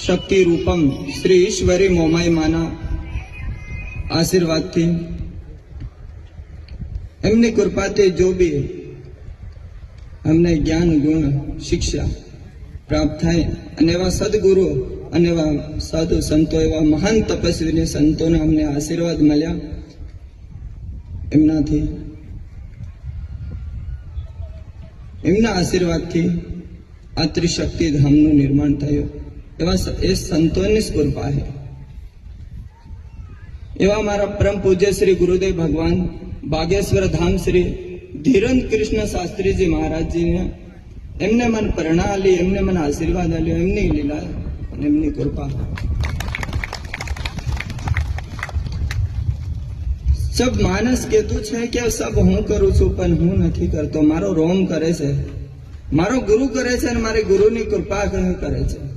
શક્તિ રૂપમ શ્રી ઈશ્વરી મોમાઈ માના આશીર્વાદથી એમની કૃપાથી જો બી અમને જ્ઞાન ગુણ શિક્ષા પ્રાપ્ત થાય અને એવા સદગુરુ અને એવા સાધુ સંતો એવા મહાન તપસ્વીને સંતોને અમને આશીર્વાદ મળ્યા એમના આશીર્વાદથી આ ત્રિશક્તિ ધામનું નિર્માણ થયું એવા એ સંતોની જ કૃપા છે। એવા મારા પરમ પૂજ્ય શ્રી ગુરુદેવ ભગવાન બાગેશ્વર ધામ શ્રી ધીરેન્દ્ર કૃષ્ણ શાસ્ત્રીજી મહારાજજીને એમને મને પ્રેરણા આલી, એમને મને આશીર્વાદ આલ્યો, એમની લીલા અને એમની કૃપા। સબ માનસ કહેતું છે કે સબ હું કરું છું પણ હું નથી કરતો, મારો રોમ કરે છે, મારો ગુરુ કરે છે અને મારી ગુરુની કૃપા કરે છે।